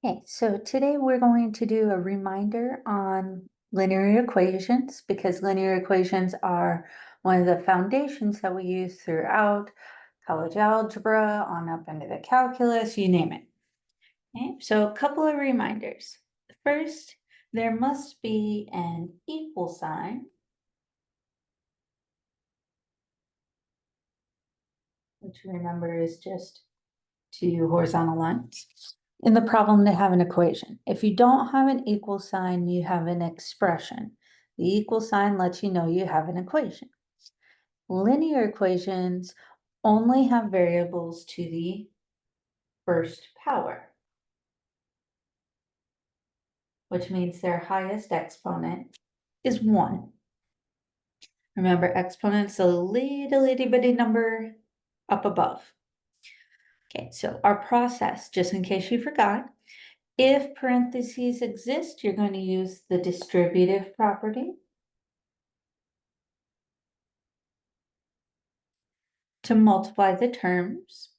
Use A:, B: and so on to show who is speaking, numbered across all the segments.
A: Okay, so today we're going to do a reminder on linear equations because linear equations are one of the foundations that we use throughout college algebra, on up into the calculus, you name it. Okay, so a couple of reminders. First, there must be an equal sign, which remember is just two horizontal lines, in the problem to have an equation. If you don't have an equal sign, you have an expression. The equal sign lets you know you have an equation. Linear equations only have variables to the first power, which means their highest exponent is 1. Remember, exponent's a little itty bitty number up above. Okay, so our process, just in case you forgot, if parentheses exist, you're going to use the distributive property to multiply the terms.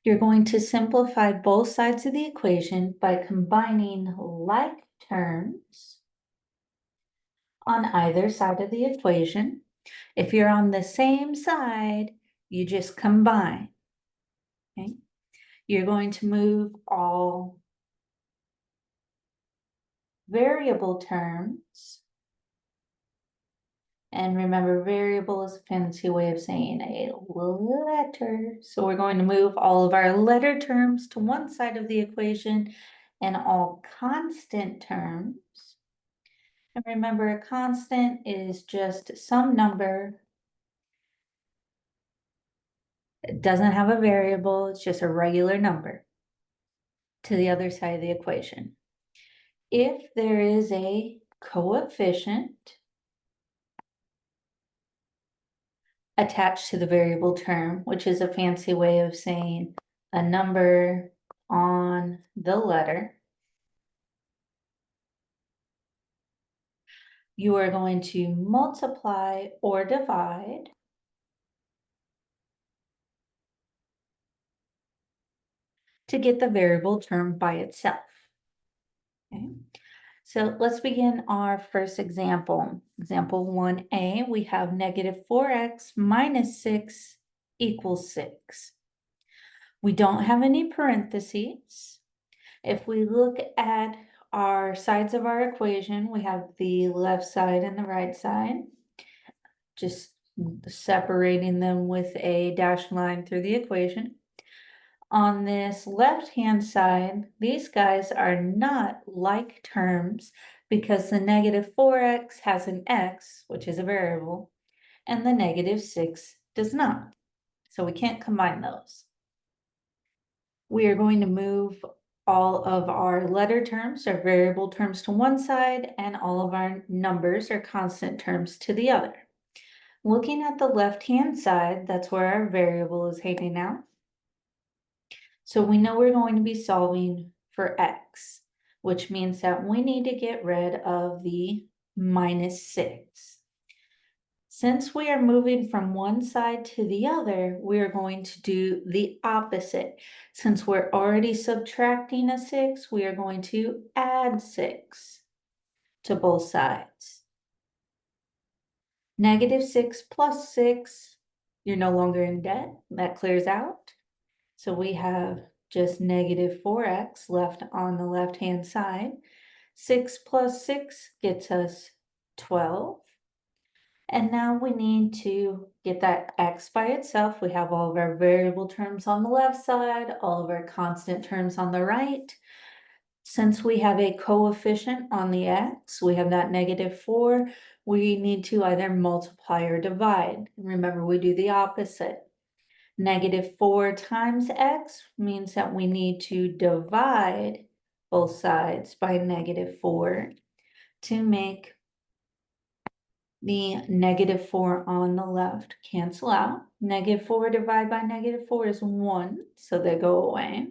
A: You're going to simplify both sides of the equation by combining like terms on either side of the equation. If you're on the same side, you just combine. Okay? You're going to move all variable terms. And remember, variable is a fancy way of saying a letter. So we're going to move all of our letter terms to one side of the equation and all constant terms. And remember, a constant is just some number. It doesn't have a variable, it's just a regular number to the other side of the equation. If there is a coefficient attached to the variable term, which is a fancy way of saying a number on the letter, you are going to multiply or divide to get the variable term by itself. Okay. So let's begin our first example. Example 1a, we have negative 4x minus 6 equals 6. We don't have any parentheses. If we look at our sides of our equation, we have the left side and the right side, just separating them with a dashed line through the equation. On this left-hand side, these guys are not like terms because the negative 4x has an x, which is a variable, and the negative 6 does not. So we can't combine those. We are going to move all of our letter terms or variable terms to one side and all of our numbers or constant terms to the other. Looking at the left-hand side, that's where our variable is hanging out. So we know we're going to be solving for x, which means that we need to get rid of the minus 6. Since we are moving from one side to the other, we are going to do the opposite. Since we're already subtracting a 6, we are going to add 6 to both sides. Negative 6 plus 6, you're no longer in debt. That clears out. So we have just negative 4x left on the left-hand side. 6 plus 6 gets us 12. And now we need to get that x by itself. We have all of our variable terms on the left side, all of our constant terms on the right. Since we have a coefficient on the x, we have that negative 4, we need to either multiply or divide. Remember, we do the opposite. Negative 4 times x means that we need to divide both sides by negative 4 to make the negative 4 on the left cancel out. Negative 4 divided by negative 4 is 1, so they go away.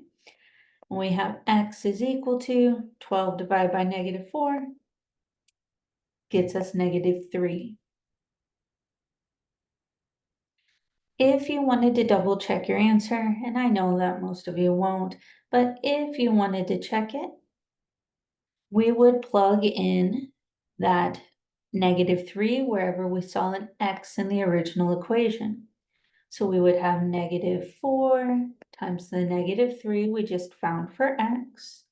A: We have x is equal to 12 divided by negative 4 gets us negative 3. If you wanted to double check your answer, and I know that most of you won't, but if you wanted to check it, we would plug in that -3 wherever we saw an x in the original equation. So we would have -4 times the -3 we just found for x,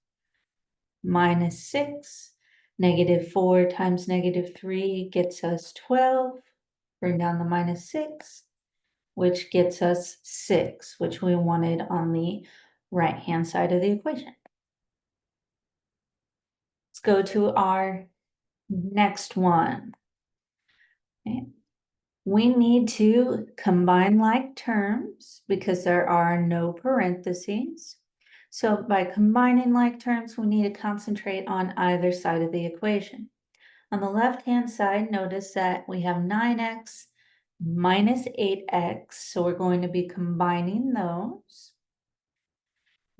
A: minus 6. -4 times -3 gets us 12. Bring down the minus 6, which gets us 6, which we wanted on the right-hand side of the equation. Let's go to our next one. Okay. We need to combine like terms because there are no parentheses. So by combining like terms, we need to concentrate on either side of the equation. On the left-hand side, notice that we have 9x minus 8x, so we're going to be combining those.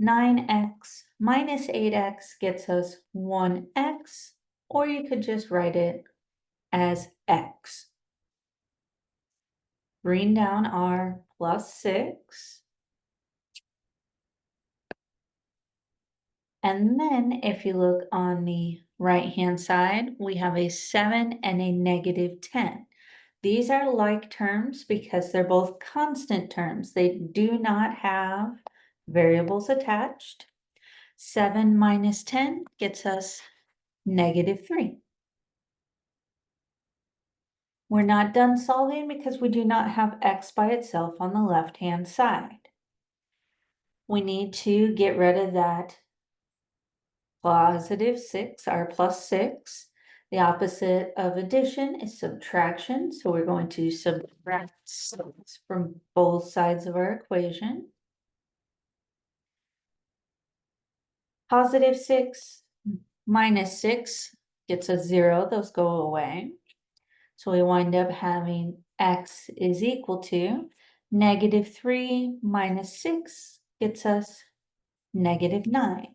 A: 9x minus 8x gets us 1x, or you could just write it as x. Bring down our plus 6. And then if you look on the right-hand side, we have a 7 and a -10. These are like terms because they're both constant terms. They do not have variables attached. 7 minus 10 gets us -3. We're not done solving because we do not have x by itself on the left-hand side. We need to get rid of that +6, our plus 6. The opposite of addition is subtraction, so we're going to subtract 6 from both sides of our equation. +6 minus 6 gets us 0, those go away. So we wind up having x is equal to -3 minus 6 gets us -9.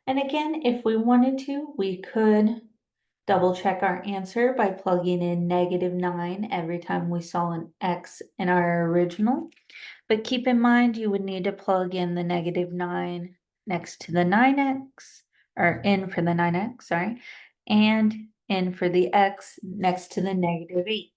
A: And again, if we wanted to, we could double check our answer by plugging in -9 every time we saw an x in our original. But keep in mind, you would need to plug in the -9 next to the 9x, or in for the 9x, sorry, and in for the x next to the -8.